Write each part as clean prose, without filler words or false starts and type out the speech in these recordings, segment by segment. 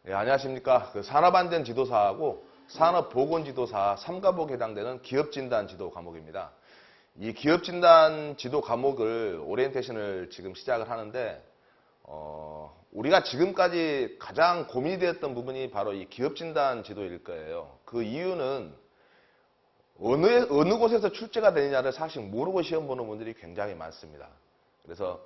예, 안녕하십니까. 그 산업안전지도사하고 산업보건지도사 3과목에 해당되는 기업진단지도 과목입니다. 이 기업진단지도 과목을 오리엔테이션을 지금 시작을 하는데 우리가 지금까지 가장 고민이 되었던 부분이 바로 이 기업진단지도일 거예요. 그 이유는 어느 곳에서 출제가 되느냐를 사실 모르고 시험 보는 분들이 굉장히 많습니다. 그래서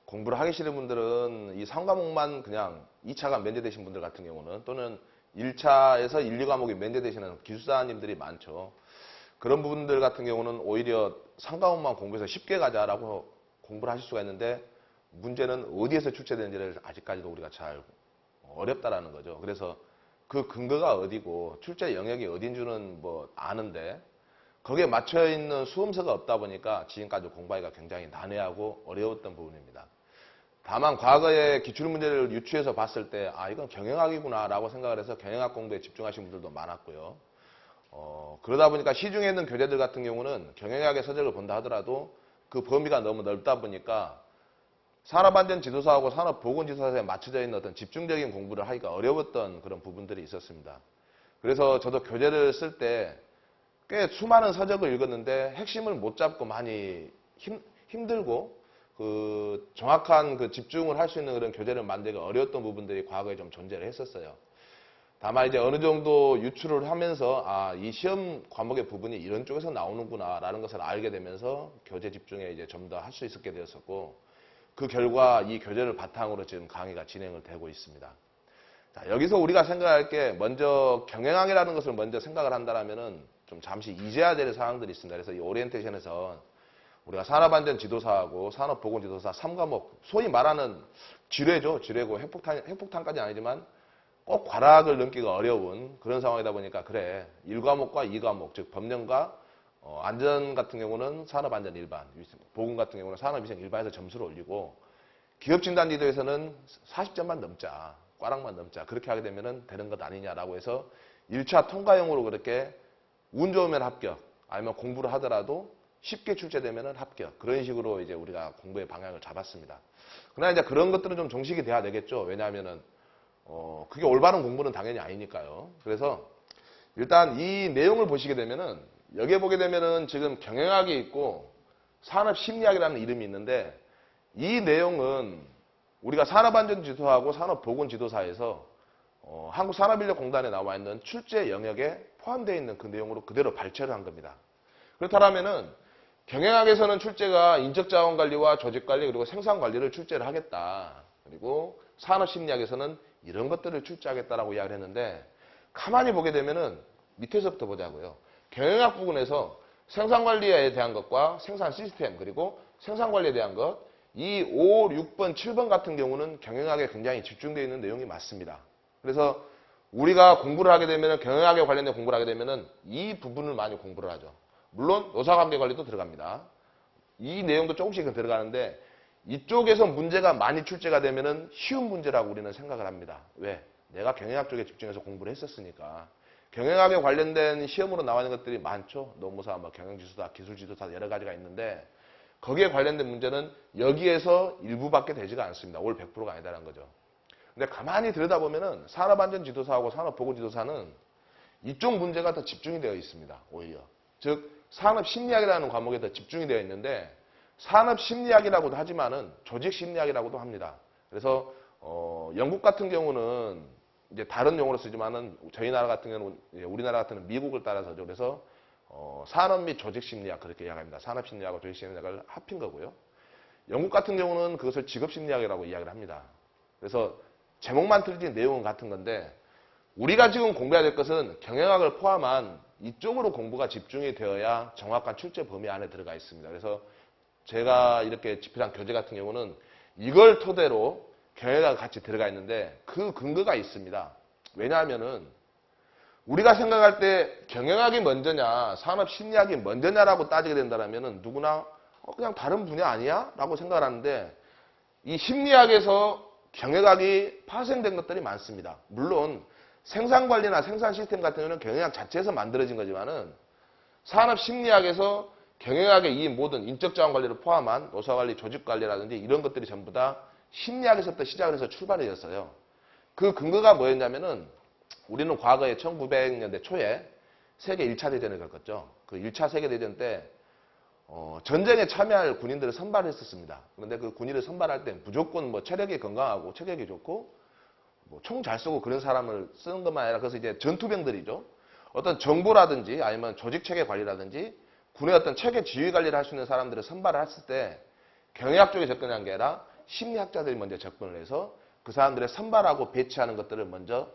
공부를 하기 싫은 분들은 이 3과목만 그냥 2차가 면제되신 분들 같은 경우는 또는 1차에서 1, 2과목이 면제되시는 기술사님들이 많죠. 그런 부분들 같은 경우는 오히려 3과목만 공부해서 쉽게 가자라고 공부를 하실 수가 있는데 문제는 어디에서 출제되는지를 아직까지도 우리가 잘 어렵다라는 거죠. 그래서 그 근거가 어디고 출제 영역이 어딘 줄은 뭐 아는데 거기에 맞춰있는 수험서가 없다 보니까 지금까지 공부하기가 굉장히 난해하고 어려웠던 부분입니다. 다만 과거에 기출문제를 유추해서 봤을 때 이건 경영학이구나 라고 생각을 해서 경영학 공부에 집중하신 분들도 많았고요. 그러다 보니까 시중에 있는 교재들 같은 경우는 경영학의 서적을 본다 하더라도 그 범위가 너무 넓다 보니까 산업안전지도사하고 산업보건지도사에 맞춰져 있는 어떤 집중적인 공부를 하기가 어려웠던 그런 부분들이 있었습니다. 그래서 저도 교재를 쓸 때 꽤 수많은 서적을 읽었는데 핵심을 못 잡고 많이 힘들고 그 정확한 그 집중을 할 수 있는 그런 교재를 만들기가 어려웠던 부분들이 과거에 좀 존재를 했었어요. 다만 이제 어느 정도 유출을 하면서 이 시험 과목의 부분이 이런 쪽에서 나오는구나 라는 것을 알게 되면서 교재 집중에 이제 좀 더 할 수 있게 되었었고 그 결과 이 교재를 바탕으로 지금 강의가 진행을 되고 있습니다. 자, 여기서 우리가 생각할 게 먼저 경영학이라는 것을 먼저 생각을 한다면은 좀 잠시 잊어야 될 사항들이 있습니다. 그래서 이 오리엔테이션에서 우리가 산업안전지도사하고 산업보건지도사 3과목, 소위 말하는 지뢰죠. 지뢰고 핵폭탄까지는 아니지만 꼭 과락을 넘기가 어려운 그런 상황이다 보니까 그래 1과목과 2과목, 즉 법령과 안전 같은 경우는 산업안전 일반, 보건 같은 경우는 산업위생 일반에서 점수를 올리고 기업진단지도에서는 40점만 넘자, 꽈락만 넘자 그렇게 하게 되면 되는 것 아니냐라고 해서 1차 통과형으로 그렇게 운 좋으면 합격, 아니면 공부를 하더라도 쉽게 출제되면 합격. 그런 식으로 이제 우리가 공부의 방향을 잡았습니다. 그러나 이제 그런 것들은 좀 정식이 돼야 되겠죠. 왜냐하면은, 그게 올바른 공부는 당연히 아니니까요. 그래서 일단 이 내용을 보시게 되면은, 여기에 보게 되면은 지금 경영학이 있고 산업심리학이라는 이름이 있는데, 이 내용은 우리가 산업안전지도하고 산업보건지도사에서 한국산업인력공단에 나와 있는 출제 영역에 포함되어 있는 그 내용으로 그대로 발췌를 한 겁니다. 그렇다면은 경영학에서는 출제가 인적자원관리와 조직관리 그리고 생산관리를 출제를 하겠다. 그리고 산업심리학에서는 이런 것들을 출제하겠다라고 이야기를 했는데 가만히 보게 되면은 밑에서부터 보자고요. 경영학 부분에서 생산관리에 대한 것과 생산 시스템 그리고 생산관리에 대한 것 이 5, 6번, 7번 같은 경우는 경영학에 굉장히 집중되어 있는 내용이 맞습니다. 그래서 우리가 공부를 하게 되면 경영학에 관련된 공부를 하게 되면 이 부분을 많이 공부를 하죠. 물론 노사관계관리도 들어갑니다. 이 내용도 조금씩은 들어가는데 이쪽에서 문제가 많이 출제가 되면 쉬운 문제라고 우리는 생각을 합니다. 왜? 내가 경영학 쪽에 집중해서 공부를 했었으니까. 경영학에 관련된 시험으로 나와 있는 것들이 많죠. 노무사, 경영지도사, 기술지도사 여러 가지가 있는데 거기에 관련된 문제는 여기에서 일부밖에 되지가 않습니다. 올 100%가 아니다라는 거죠. 근데 가만히 들여다보면은 산업안전지도사하고 산업보건지도사는 이쪽 문제가 더 집중이 되어 있습니다. 오히려. 즉 산업심리학이라는 과목에 더 집중이 되어 있는데 산업심리학이라고도 하지만은 조직심리학이라고도 합니다. 그래서 영국 같은 경우는 이제 다른 용어로 쓰지만은 저희 나라 같은 경우는 우리나라 같은 경우는 미국을 따라서죠. 그래서 산업 및 조직심리학 그렇게 이야기합니다. 산업심리학과 조직심리학을 합힌 거고요. 영국 같은 경우는 그것을 직업심리학이라고 이야기를 합니다. 그래서 제목만 틀린 내용은 같은 건데 우리가 지금 공부해야 될 것은 경영학을 포함한 이쪽으로 공부가 집중이 되어야 정확한 출제 범위 안에 들어가 있습니다. 그래서 제가 이렇게 집필한 교재 같은 경우는 이걸 토대로 경영학이 같이 들어가 있는데 그 근거가 있습니다. 왜냐하면은 우리가 생각할 때 경영학이 먼저냐 산업심리학이 먼저냐라고 따지게 된다면 누구나 그냥 다른 분야 아니야? 라고 생각을 하는데 이 심리학에서 경영학이 파생된 것들이 많습니다. 물론 생산관리나 생산 시스템 같은 경우는 경영학 자체에서 만들어진 거지만은 산업심리학에서 경영학의 이 모든 인적자원관리를 포함한 노사관리, 조직관리라든지 이런 것들이 전부 다 심리학에서부터 시작을 해서 출발이었어요. 그 근거가 뭐였냐면은 우리는 과거에 1900년대 초에 세계 1차 대전을 겪었죠. 그 1차 세계대전 때 전쟁에 참여할 군인들을 선발했었습니다. 그런데 그 군인을 선발할 때 무조건 뭐 체력이 건강하고 체격이 좋고 뭐 총 잘 쏘고 그런 사람을 쓰는 것만 아니라 그래서 이제 전투병들이죠. 어떤 정보라든지 아니면 조직 체계 관리라든지 군의 어떤 체계 지휘 관리를 할 수 있는 사람들을 선발을 했을 때 경영학 쪽에 접근한 게 아니라 심리학자들이 먼저 접근을 해서 그 사람들을 선발하고 배치하는 것들을 먼저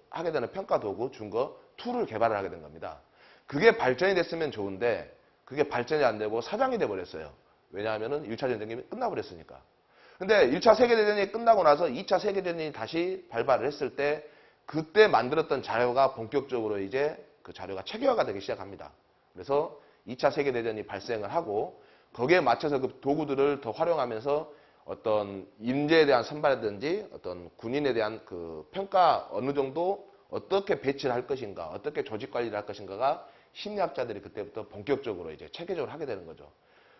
하게 되는 평가 도구, 준거, 툴을 개발을 하게 된 겁니다. 그게 발전이 됐으면 좋은데 그게 발전이 안 되고 사장이 돼 버렸어요. 왜냐하면은 1차 전쟁이 끝나버렸으니까. 근데 1차 세계대전이 끝나고 나서 2차 세계대전이 다시 발발을 했을 때 그때 만들었던 자료가 본격적으로 이제 그 자료가 체계화가 되기 시작합니다. 그래서 2차 세계대전이 발생을 하고 거기에 맞춰서 그 도구들을 더 활용하면서 어떤 인재에 대한 선발이라든지 어떤 군인에 대한 그 평가 어느 정도 어떻게 배치를 할 것인가, 어떻게 조직 관리를 할 것인가가 심리학자들이 그때부터 본격적으로 이제 체계적으로 하게 되는 거죠.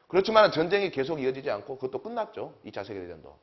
그렇지만 전쟁이 계속 이어지지 않고 그것도 끝났죠. 2차 세계대전도.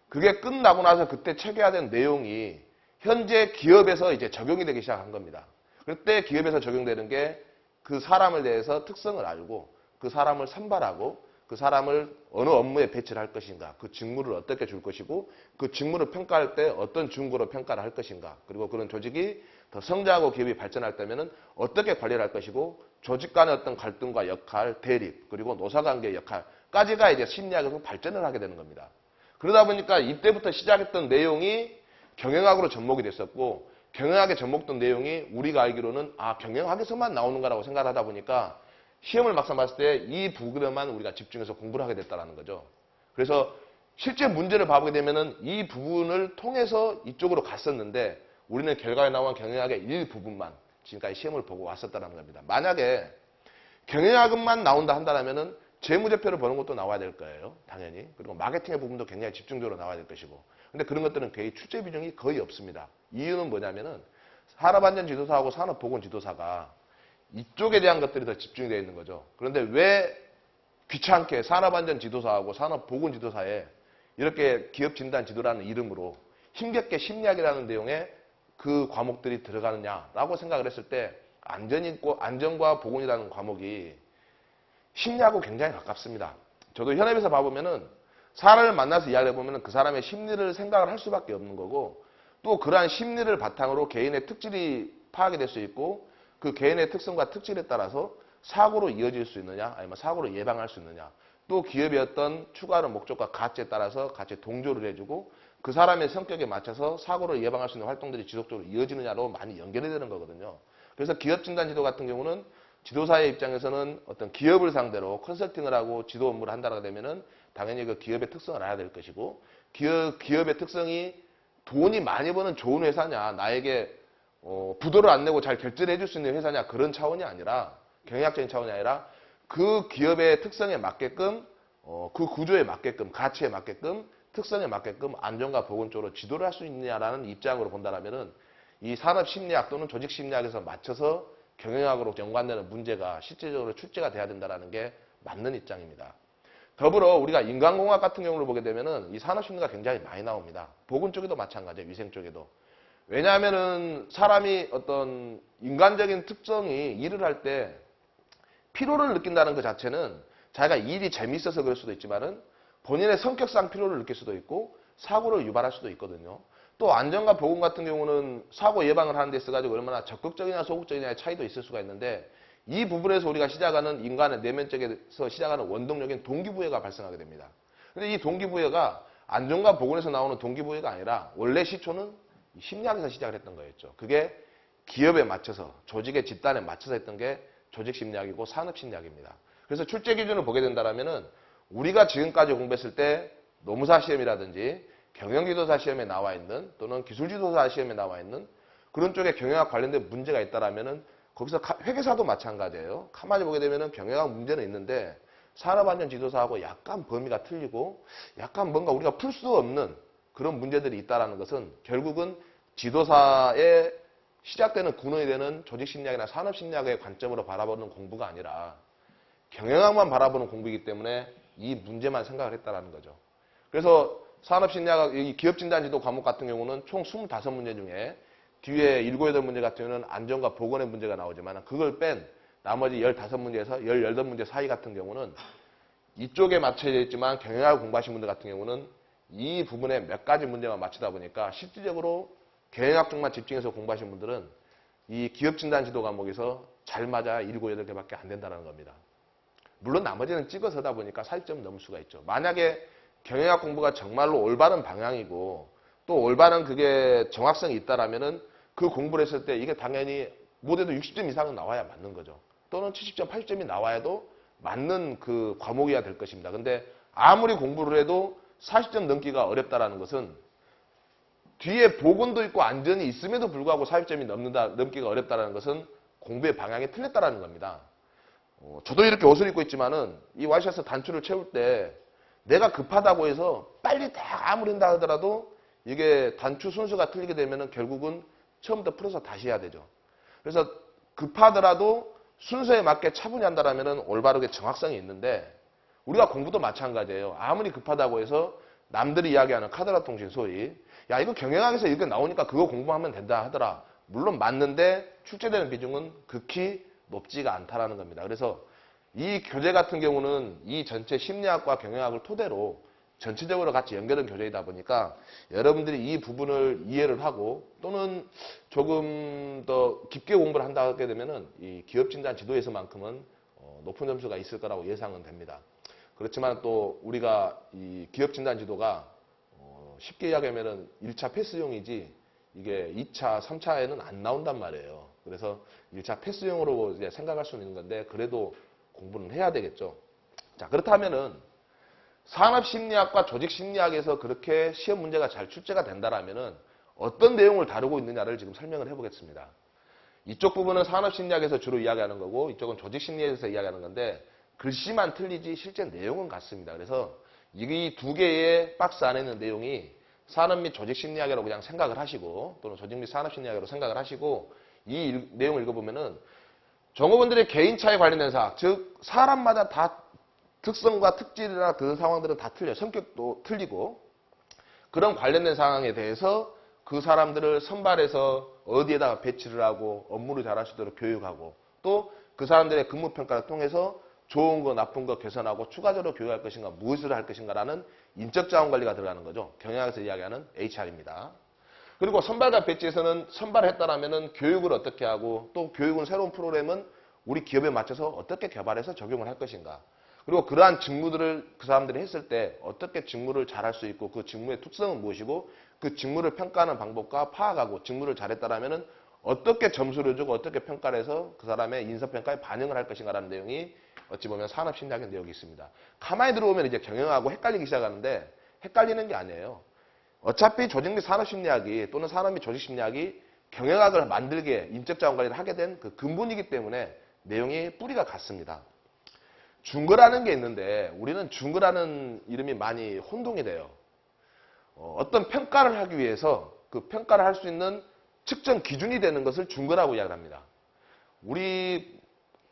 그게 끝나고 나서 그때 체계화된 내용이 현재 기업에서 이제 적용이 되기 시작한 겁니다. 그때 기업에서 적용되는 게 그 사람을 대해서 특성을 알고 그 사람을 선발하고 그 사람을 어느 업무에 배치를 할 것인가, 그 직무를 어떻게 줄 것이고 그 직무를 평가할 때 어떤 준거로 평가를 할 것인가, 그리고 그런 조직이 더 성장하고 기업이 발전할 때면은 어떻게 관리를 할 것이고 조직 간의 어떤 갈등과 역할, 대립, 그리고 노사관계의 역할까지가 이제 심리학에서 발전을 하게 되는 겁니다. 그러다 보니까 이때부터 시작했던 내용이 경영학으로 접목이 됐었고 경영학에 접목된 내용이 우리가 알기로는 경영학에서만 나오는 거라고 생각을 하다 보니까 시험을 막상 봤을 때 이 부분에만 우리가 집중해서 공부를 하게 됐다는 거죠. 그래서 실제 문제를 봐보게 되면은 이 부분을 통해서 이쪽으로 갔었는데 우리는 결과에 나온 경영학의 일부분만 지금까지 시험을 보고 왔었다는 겁니다. 만약에 경영학만 나온다 한다면은 재무제표를 보는 것도 나와야 될 거예요. 당연히. 그리고 마케팅의 부분도 굉장히 집중적으로 나와야 될 것이고. 근데 그런 것들은 거의 출제 비중이 거의 없습니다. 이유는 뭐냐면은 산업안전지도사하고 산업보건지도사가 이쪽에 대한 것들이 더 집중이 되어 있는 거죠. 그런데 왜 귀찮게 산업안전지도사하고 산업보건지도사에 이렇게 기업진단지도라는 이름으로 힘겹게 심리학이라는 내용에 그 과목들이 들어가느냐라고 생각을 했을 때 안전과 보건이라는 과목이 심리하고 굉장히 가깝습니다. 저도 현업에서 봐보면은 사람을 만나서 이야기를 해보면은 그 사람의 심리를 생각을 할 수밖에 없는 거고 또 그러한 심리를 바탕으로 개인의 특질이 파악이 될 수 있고 그 개인의 특성과 특질에 따라서 사고로 이어질 수 있느냐 아니면 사고로 예방할 수 있느냐 또 기업의 어떤 추구하는 목적과 가치에 따라서 같이 동조를 해주고 그 사람의 성격에 맞춰서 사고를 예방할 수 있는 활동들이 지속적으로 이어지느냐로 많이 연결이 되는 거거든요. 그래서 기업진단지도 같은 경우는 지도사의 입장에서는 어떤 기업을 상대로 컨설팅을 하고 지도 업무를 한다고 되면은 당연히 그 기업의 특성을 알아야 될 것이고 기업의 특성이 돈이 많이 버는 좋은 회사냐 나에게 부도를 안 내고 잘 결제를 해줄 수 있는 회사냐 그런 차원이 아니라 경영학적인 차원이 아니라 그 기업의 특성에 맞게끔 그 구조에 맞게끔 가치에 맞게끔 특성에 맞게끔 안전과 보건 쪽으로 지도를 할 수 있느냐라는 입장으로 본다면은 이 산업심리학 또는 조직심리학에서 맞춰서 경영학으로 연관되는 문제가 실질적으로 출제가 돼야 된다는 게 맞는 입장입니다. 더불어 우리가 인간공학 같은 경우를 보게 되면은 이 산업심리가 굉장히 많이 나옵니다. 보건 쪽에도 마찬가지예요. 위생 쪽에도. 왜냐하면은 사람이 어떤 인간적인 특성이 일을 할 때 피로를 느낀다는 것 자체는 자기가 일이 재밌어서 그럴 수도 있지만은 본인의 성격상 피로를 느낄 수도 있고 사고를 유발할 수도 있거든요. 또 안전과 보건 같은 경우는 사고 예방을 하는 데 있어가지고 얼마나 적극적이냐 소극적이냐의 차이도 있을 수가 있는데 이 부분에서 우리가 시작하는 인간의 내면적에서 시작하는 원동력인 동기부여가 발생하게 됩니다. 근데 이 동기부여가 안전과 보건에서 나오는 동기부여가 아니라 원래 시초는 심리학에서 시작을 했던 거였죠. 그게 기업에 맞춰서 조직의 집단에 맞춰서 했던 게 조직심리학이고 산업심리학입니다. 그래서 출제 기준을 보게 된다면은 우리가 지금까지 공부했을 때 노무사 시험이라든지 경영지도사 시험에 나와 있는 또는 기술지도사 시험에 나와 있는 그런 쪽에 경영학 관련된 문제가 있다라면은 거기서 회계사도 마찬가지예요. 가만히 보게 되면은 경영학 문제는 있는데 산업안전지도사하고 약간 범위가 틀리고 약간 뭔가 우리가 풀 수 없는 그런 문제들이 있다라는 것은 결국은 지도사의 시작되는 근원이 되는 조직심리학이나 산업심리학의 관점으로 바라보는 공부가 아니라 경영학만 바라보는 공부이기 때문에 이 문제만 생각을 했다라는 거죠. 그래서 산업심리학, 이 기업진단지도 과목 같은 경우는 총 25문제 중에 뒤에 7, 8문제 같은 경우는 안전과 보건의 문제가 나오지만 그걸 뺀 나머지 15문제에서 18문제 사이 같은 경우는 이쪽에 맞춰져 있지만 경영학을 공부하신 분들 같은 경우는 이 부분에 몇 가지 문제만 맞추다 보니까 실질적으로 경영학 쪽만 집중해서 공부하신 분들은 이 기업진단지도 과목에서 잘 맞아 7, 8개밖에 안 된다는 겁니다. 물론 나머지는 찍어서다 보니까 40점 넘을 수가 있죠. 만약에 경영학 공부가 정말로 올바른 방향이고 또 올바른 그게 정확성이 있다라면은 그 공부를 했을 때 이게 당연히 못해도 60점 이상은 나와야 맞는 거죠. 또는 70점, 80점이 나와야도 맞는 그 과목이어야 될 것입니다. 근데 아무리 공부를 해도 40점 넘기가 어렵다라는 것은 뒤에 보건도 있고 안전이 있음에도 불구하고 40점이 넘기가 어렵다라는 것은 공부의 방향이 틀렸다라는 겁니다. 저도 이렇게 옷을 입고 있지만은 이 와이셔츠 단추를 채울 때 내가 급하다고 해서 빨리 다 아무리 한다 하더라도 이게 단추 순서가 틀리게 되면은 결국은 처음부터 풀어서 다시 해야 되죠. 그래서 급하더라도 순서에 맞게 차분히 한다라면은 올바르게 정확성이 있는데 우리가 공부도 마찬가지예요. 아무리 급하다고 해서 남들이 이야기하는 카더라 통신 소위 야 이거 경영학에서 이렇게 나오니까 그거 공부하면 된다 하더라. 물론 맞는데 출제되는 비중은 극히 높지가 않다라는 겁니다. 그래서 이 교재 같은 경우는 이 전체 심리학과 경영학을 토대로 전체적으로 같이 연결된 교재이다 보니까 여러분들이 이 부분을 이해를 하고 또는 조금 더 깊게 공부를 한다 하게 되면은 이 기업진단 지도에서만큼은 높은 점수가 있을 거라고 예상은 됩니다. 그렇지만 또 우리가 이 기업진단 지도가 쉽게 이야기하면은 1차 패스용이지 이게 2차, 3차에는 안 나온단 말이에요. 그래서 1차 패스용으로 이제 생각할 수는 있는 건데 그래도 공부는 해야 되겠죠. 자, 그렇다면은 산업심리학과 조직심리학에서 그렇게 시험 문제가 잘 출제가 된다라면은 어떤 내용을 다루고 있느냐를 지금 설명을 해보겠습니다. 이쪽 부분은 산업심리학에서 주로 이야기하는 거고 이쪽은 조직심리학에서 이야기하는 건데 글씨만 틀리지 실제 내용은 같습니다. 그래서 이 두 개의 박스 안에 있는 내용이 산업 및 조직심리학이라고 그냥 생각을 하시고 또는 조직 및 산업심리학으로 생각을 하시고 이 내용을 읽어보면은 종업원들의 개인차에 관련된 사항, 즉 사람마다 다 특성과 특질이나 그런 상황들은 다 틀려요. 성격도 틀리고 그런 관련된 상황에 대해서 그 사람들을 선발해서 어디에다가 배치를 하고 업무를 잘할 수 있도록 교육하고 또 그 사람들의 근무평가를 통해서 좋은 거 나쁜 거 개선하고 추가적으로 교육할 것인가 무엇을 할 것인가라는 인적자원관리가 들어가는 거죠. 경영학에서 이야기하는 HR입니다. 그리고 선발과 배치에서는 선발했다라면은 교육을 어떻게 하고 또 교육은 새로운 프로그램은 우리 기업에 맞춰서 어떻게 개발해서 적용을 할 것인가. 그리고 그러한 직무들을 그 사람들이 했을 때 어떻게 직무를 잘할 수 있고 그 직무의 특성은 무엇이고 그 직무를 평가하는 방법과 파악하고 직무를 잘했다라면은 어떻게 점수를 주고 어떻게 평가를 해서 그 사람의 인사평가에 반영을 할 것인가라는 내용이 어찌 보면 산업심리학의 내용이 있습니다. 가만히 들어오면 이제 경영하고 헷갈리기 시작하는데 헷갈리는 게 아니에요. 어차피 조직 및 산업심리학이 또는 산업 및 조직심리학이 경영학을 만들게 인적자원관리를 하게 된 그 근본이기 때문에 내용이 뿌리가 같습니다. 준거라는 게 있는데 우리는 준거라는 이름이 많이 혼동이 돼요. 어떤 평가를 하기 위해서 그 평가를 할 수 있는 측정 기준이 되는 것을 준거라고 이야기를 합니다. 우리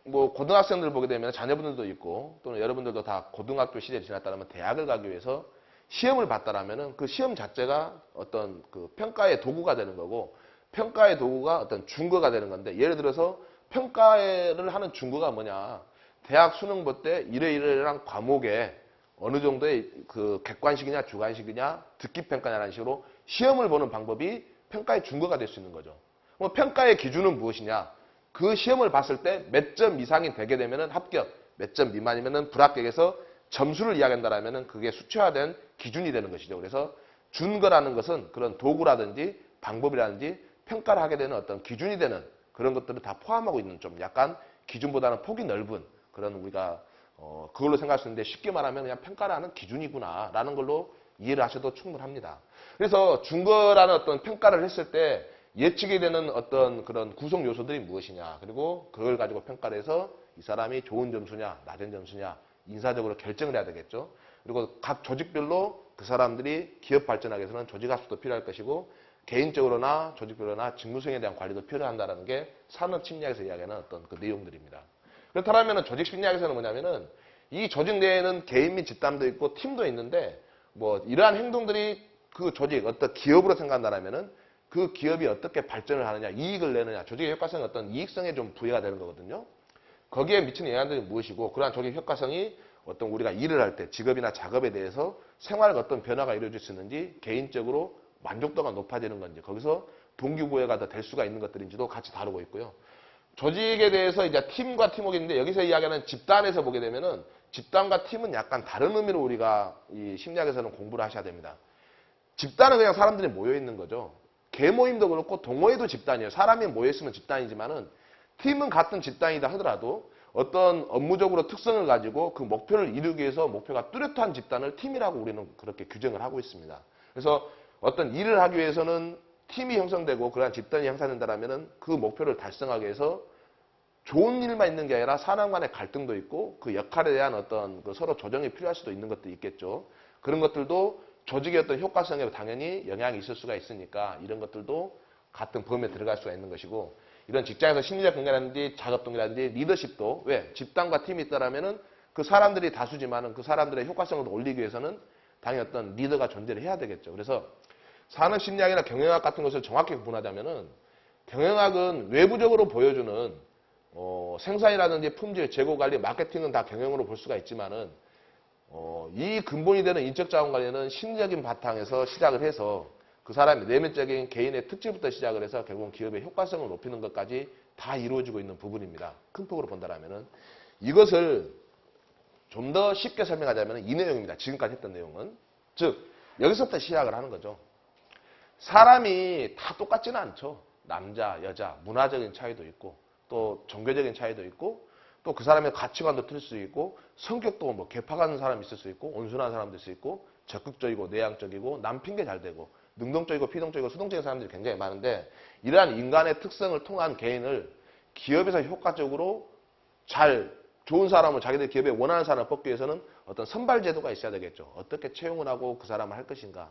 뭐 고등학생들 보게 되면 자녀분들도 있고 또는 여러분들도 다 고등학교 시대 지났다면 대학을 가기 위해서 시험을 봤다라면은 그 시험 자체가 어떤 그 평가의 도구가 되는 거고 평가의 도구가 어떤 준거가 되는 건데 예를 들어서 평가를 하는 준거가 뭐냐 대학 수능 볼 때 이러이러한 과목에 어느 정도의 그 객관식이냐 주관식이냐 듣기 평가냐라는 식으로 시험을 보는 방법이 평가의 준거가 될 수 있는 거죠. 그럼 평가의 기준은 무엇이냐? 그 시험을 봤을 때 몇 점 이상이 되게 되면은 합격, 몇 점 미만이면은 불합격해서 점수를 이야기한다라면은 그게 수치화된 기준이 되는 것이죠. 그래서 준거라는 것은 그런 도구라든지 방법이라든지 평가를 하게 되는 어떤 기준이 되는 그런 것들을 다 포함하고 있는 좀 약간 기준보다는 폭이 넓은 그런 우리가 그걸로 생각할 수 있는데 쉽게 말하면 그냥 평가를 하는 기준이구나라는 걸로 이해를 하셔도 충분합니다. 그래서 준거라는 어떤 평가를 했을 때 예측이 되는 어떤 그런 구성 요소들이 무엇이냐 그리고 그걸 가지고 평가를 해서 이 사람이 좋은 점수냐 낮은 점수냐 인사적으로 결정을 해야 되겠죠. 그리고 각 조직별로 그 사람들이 기업 발전하기 위해서는 조직학습도 필요할 것이고 개인적으로나 조직별로나 직무 수행에 대한 관리도 필요한다는 게 산업심리학에서 이야기하는 어떤 그 내용들입니다. 그렇다면 조직심리학에서는 뭐냐면은 이 조직 내에는 개인 및 집단도 있고 팀도 있는데 뭐 이러한 행동들이 그 조직, 어떤 기업으로 생각한다면은 그 기업이 어떻게 발전을 하느냐, 이익을 내느냐, 조직의 효과성이 어떤 이익성에 좀 부여가 되는 거거든요. 거기에 미치는 영향들이 무엇이고, 그러한 조직 효과성이 어떤 우리가 일을 할 때 직업이나 작업에 대해서 생활에 어떤 변화가 이루어질 수 있는지, 개인적으로 만족도가 높아지는 건지, 거기서 동기부여가 더 될 수가 있는 것들인지도 같이 다루고 있고요. 조직에 대해서 이제 팀과 팀워크인데, 여기서 이야기하는 집단에서 보게 되면은 집단과 팀은 약간 다른 의미로 우리가 이 심리학에서는 공부를 하셔야 됩니다. 집단은 그냥 사람들이 모여 있는 거죠. 개모임도 그렇고 동호회도 집단이에요. 사람이 모여 있으면 집단이지만은 팀은 같은 집단이다 하더라도 어떤 업무적으로 특성을 가지고 그 목표를 이루기 위해서 목표가 뚜렷한 집단을 팀이라고 우리는 그렇게 규정을 하고 있습니다. 그래서 어떤 일을 하기 위해서는 팀이 형성되고 그러한 집단이 형성된다면은 그 목표를 달성하기 위해서 좋은 일만 있는 게 아니라 사람 간의 갈등도 있고 그 역할에 대한 어떤 그 서로 조정이 필요할 수도 있는 것도 있겠죠. 그런 것들도 조직의 어떤 효과성에 당연히 영향이 있을 수가 있으니까 이런 것들도 같은 범위에 들어갈 수가 있는 것이고, 이런 직장에서 심리적 건강이라든지 작업동이라든지 리더십도 왜 집단과 팀이 있다라면은 그 사람들이 다수지만은 그 사람들의 효과성을 올리기 위해서는 당연히 어떤 리더가 존재를 해야 되겠죠. 그래서 산업심리학이나 경영학 같은 것을 정확히 구분하자면은 경영학은 외부적으로 보여주는 생산이라든지 품질, 재고관리, 마케팅은 다 경영으로 볼 수가 있지만은 이 근본이 되는 인적자원관리는 심리적인 바탕에서 시작을 해서 그 사람의 내면적인 개인의 특질부터 시작을 해서 결국은 기업의 효과성을 높이는 것까지 다 이루어지고 있는 부분입니다. 큰 폭으로 본다라면은 이것을 좀 더 쉽게 설명하자면 이 내용입니다. 지금까지 했던 내용은. 즉 여기서부터 시작을 하는 거죠. 사람이 다 똑같지는 않죠. 남자, 여자, 문화적인 차이도 있고 또 종교적인 차이도 있고 또 그 사람의 가치관도 틀릴 수 있고 성격도 뭐 개파가는 사람이 있을 수 있고 온순한 사람도 있을 수 있고 적극적이고 내향적이고 남 핑계 잘 대고 능동적이고 피동적이고 수동적인 사람들이 굉장히 많은데, 이러한 인간의 특성을 통한 개인을 기업에서 효과적으로 잘 좋은 사람을 자기들 기업에 원하는 사람을 뽑기 위해서는 어떤 선발 제도가 있어야 되겠죠. 어떻게 채용을 하고 그 사람을 할 것인가.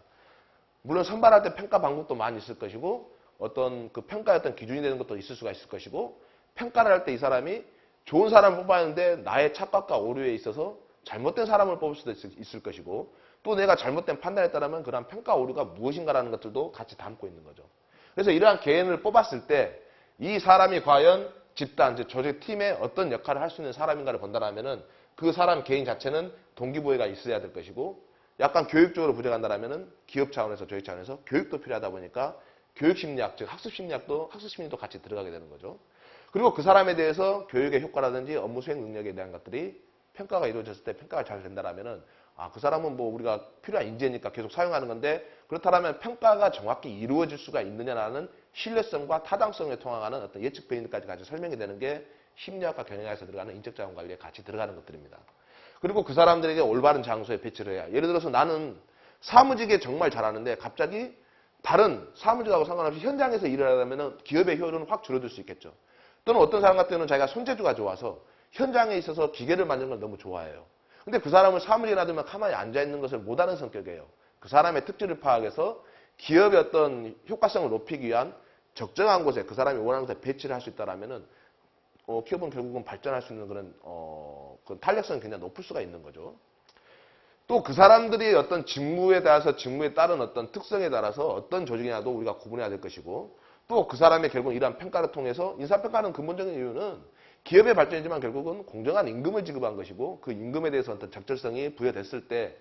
물론 선발할 때 평가 방법도 많이 있을 것이고 어떤 그 평가의 어떤 기준이 되는 것도 있을 수가 있을 것이고, 평가를 할 때 이 사람이 좋은 사람을 뽑았는데 나의 착각과 오류에 있어서 잘못된 사람을 뽑을 수도 있을 것이고, 또 내가 잘못된 판단에 따르면 그런 평가 오류가 무엇인가라는 것들도 같이 담고 있는 거죠. 그래서 이러한 개인을 뽑았을 때 이 사람이 과연 집단, 즉 조직 팀에 어떤 역할을 할 수 있는 사람인가를 본다면은 그 사람 개인 자체는 동기부여가 있어야 될 것이고, 약간 교육적으로 부족한다면은 기업 차원에서 조직 차원에서 교육도 필요하다 보니까 교육심리학, 즉 학습심리도 같이 들어가게 되는 거죠. 그리고 그 사람에 대해서 교육의 효과라든지 업무 수행 능력에 대한 것들이 평가가 이루어졌을 때 평가가 잘 된다라면은 그 사람은 뭐 우리가 필요한 인재니까 계속 사용하는 건데, 그렇다면 평가가 정확히 이루어질 수가 있느냐라는 신뢰성과 타당성에 통하는 어떤 예측 배인까지 같이 설명이 되는 게 심리학과 경영학에서 들어가는 인적자원 관리에 같이 들어가는 것들입니다. 그리고 그 사람들에게 올바른 장소에 배치를 해야. 예를 들어서 나는 사무직에 정말 잘하는데 갑자기 다른 사무직하고 상관없이 현장에서 일을 하려면 기업의 효율은 확 줄어들 수 있겠죠. 또는 어떤 사람 같은 경우는 자기가 손재주가 좋아서 현장에 있어서 기계를 만드는 걸 너무 좋아해요. 근데 그 사람은 사무직에 놔두면 가만히 앉아있는 것을 못하는 성격이에요. 그 사람의 특질을 파악해서 기업의 어떤 효과성을 높이기 위한 적정한 곳에 그 사람이 원하는 곳에 배치를 할 수 있다라면은 기업은 결국은 발전할 수 있는 그런 탄력성이 굉장히 높을 수가 있는 거죠. 또 그 사람들이 어떤 직무에 따라서 직무에 따른 어떤 특성에 따라서 어떤 조직이냐도 우리가 구분해야 될 것이고, 또 그 사람의 결국 이러한 평가를 통해서 인사평가는 근본적인 이유는 기업의 발전이지만 결국은 공정한 임금을 지급한 것이고, 그 임금에 대해서 어떤 적절성이 부여됐을 때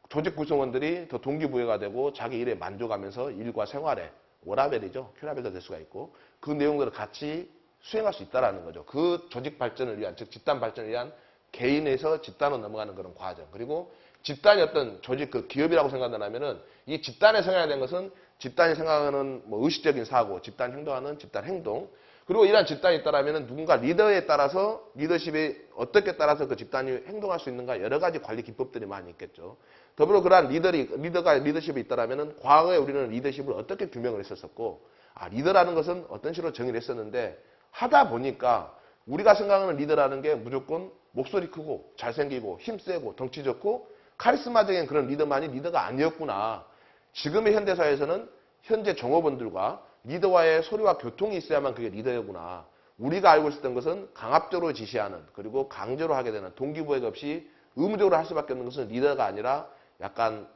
조직 구성원들이 더 동기부여가 되고 자기 일에 만족하면서 일과 생활에 워라밸이죠. 큐라밸도 될 수가 있고 그 내용들을 같이 수행할 수 있다는 거죠. 그 조직 발전을 위한, 즉 집단 발전을 위한 개인에서 집단으로 넘어가는 그런 과정. 그리고 집단이 어떤 조직, 그 기업이라고 생각한다면은 이 집단에 생각해야 되는 것은 집단이 생각하는 뭐 의식적인 사고, 집단 행동하는 집단 행동. 그리고 이러한 집단이 있다라면은 누군가 리더에 따라서 리더십에 어떻게 따라서 그 집단이 행동할 수 있는가 여러 가지 관리 기법들이 많이 있겠죠. 더불어 그러한 리더가 리더십이 있다라면은 과거에 우리는 리더십을 어떻게 규명을 했었었고, 리더라는 것은 어떤 식으로 정의를 했었는데 하다 보니까 우리가 생각하는 리더라는 게 무조건 목소리 크고 잘생기고 힘세고 덩치 좋고 카리스마적인 그런 리더만이 리더가 아니었구나. 지금의 현대사회에서는 현재 종업원들과 리더와의 소리와 교통이 있어야만 그게 리더였구나. 우리가 알고 있었던 것은 강압적으로 지시하는, 그리고 강제로 하게 되는, 동기부여가 없이 의무적으로 할 수밖에 없는 것은 리더가 아니라 약간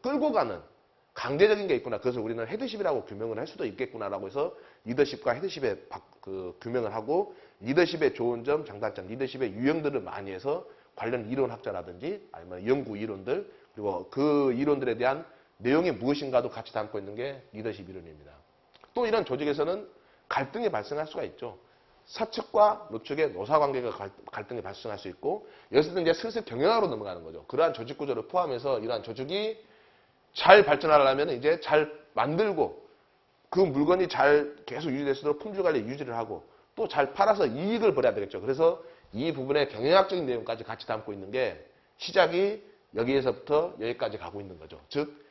끌고 가는 강제적인 게 있구나. 그래서 우리는 헤드십이라고 규명을 할 수도 있겠구나라고 해서 리더십과 헤드십에 규명을 하고 리더십의 좋은 점, 장단점, 리더십의 유형들을 많이 해서 관련 이론학자라든지 아니면 연구 이론들 그리고 그 이론들에 대한 내용이 무엇인가도 같이 담고 있는 게 리더십 이론입니다. 또 이런 조직에서는 갈등이 발생할 수가 있죠. 사측과 노측의 노사관계가 갈등이 발생할 수 있고 여기서도 이제 슬슬 경영학으로 넘어가는 거죠. 그러한 조직 구조를 포함해서 이러한 조직이 잘 발전하려면 이제 잘 만들고 그 물건이 잘 계속 유지될 수 있도록 품질 관리 유지를 하고 또 잘 팔아서 이익을 벌여야 되겠죠. 그래서 이 부분의 경영학적인 내용까지 같이 담고 있는 게 시작이 여기에서부터 여기까지 가고 있는 거죠. 즉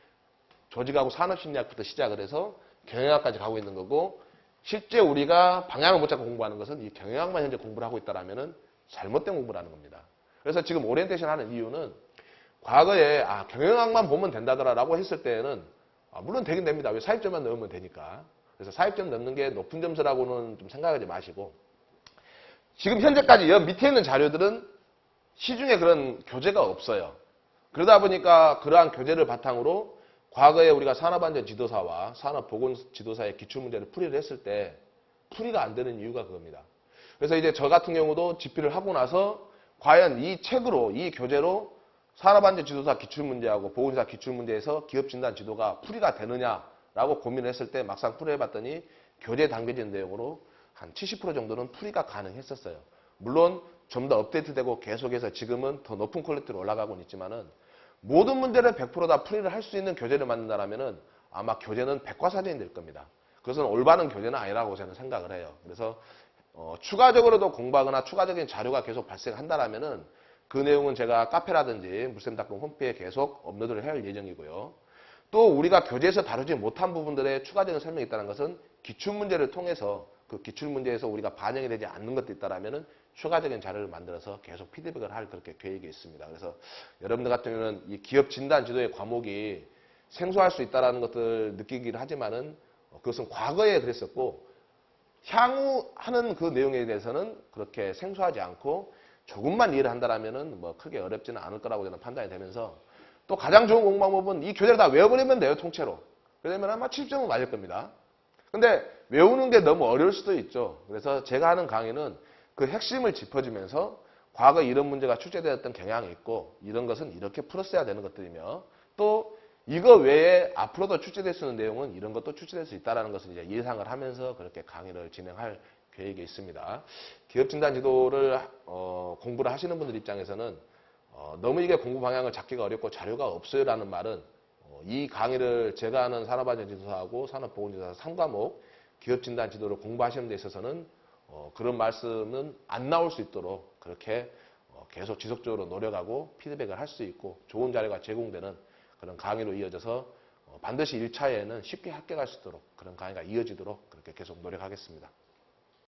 조직하고 산업심리학부터 시작을 해서 경영학까지 가고 있는 거고 실제 우리가 방향을 못 잡고 공부하는 것은 이 경영학만 현재 공부를 하고 있다라면은 잘못된 공부를 하는 겁니다. 그래서 지금 오리엔테이션 하는 이유는 과거에 경영학만 보면 된다더라라고 했을 때에는 물론 되긴 됩니다. 왜 사입점만 넣으면 되니까. 그래서 사입점 넣는 게 높은 점수라고는 좀 생각하지 마시고 지금 현재까지 여 밑에 있는 자료들은 시중에 그런 교재가 없어요. 그러다 보니까 그러한 교재를 바탕으로 과거에 우리가 산업안전 지도사와 산업보건 지도사의 기출문제를 풀이를 했을 때 풀이가 안 되는 이유가 그겁니다. 그래서 이제 저 같은 경우도 집필을 하고 나서 과연 이 책으로, 이 교재로 산업안전 지도사 기출문제하고 보건지도사 기출문제에서 기업진단 지도가 풀이가 되느냐라고 고민을 했을 때 막상 풀이를 해봤더니 교재에 담겨진 내용으로 한 70% 정도는 풀이가 가능했었어요. 물론 좀 더 업데이트되고 계속해서 지금은 더 높은 퀄리티로 올라가고는 있지만은 모든 문제를 100% 다 풀이를 할 수 있는 교재를 만든다라면은 아마 교재는 백과사전이 될 겁니다. 그것은 올바른 교재는 아니라고 저는 생각을 해요. 그래서 추가적으로도 공부하거나 추가적인 자료가 계속 발생한다라면은 그 내용은 제가 카페라든지 물샘닷컴 홈페이지에 계속 업로드를 할 예정이고요. 또 우리가 교재에서 다루지 못한 부분들의 추가적인 설명이 있다는 것은 기출문제를 통해서 그 기출문제에서 우리가 반영이 되지 않는 것도 있다라면은 추가적인 자료를 만들어서 계속 피드백을 할 그렇게 계획이 있습니다. 그래서 여러분들 같은 경우는 이 기업 진단 지도의 과목이 생소할 수 있다는 것들 느끼기는 하지만은 그것은 과거에 그랬었고 향후 하는 그 내용에 대해서는 그렇게 생소하지 않고 조금만 이해를 한다라면은 뭐 크게 어렵지는 않을 거라고 저는 판단이 되면서 또 가장 좋은 공부 방법은 이 교재를 다 외워버리면 돼요, 통째로. 그러면 아마 70점은 맞을 겁니다. 근데 외우는 게 너무 어려울 수도 있죠. 그래서 제가 하는 강의는 그 핵심을 짚어주면서 과거 이런 문제가 출제되었던 경향이 있고 이런 것은 이렇게 풀었어야 되는 것들이며 또 이거 외에 앞으로도 출제될 수 있는 내용은 이런 것도 출제될 수 있다는 것을 이제 예상을 하면서 그렇게 강의를 진행할 계획이 있습니다. 기업진단 지도를 공부를 하시는 분들 입장에서는 너무 이게 공부 방향을 잡기가 어렵고 자료가 없어요라는 말은 이 강의를 제가 하는 산업안전지도사하고 산업보건지도사 3과목 기업진단 지도를 공부하시는 데 있어서는 그런 말씀은 안 나올 수 있도록 그렇게 계속 지속적으로 노력하고 피드백을 할 수 있고 좋은 자료가 제공되는 그런 강의로 이어져서 반드시 1차에는 쉽게 합격할 수 있도록 그런 강의가 이어지도록 그렇게 계속 노력하겠습니다.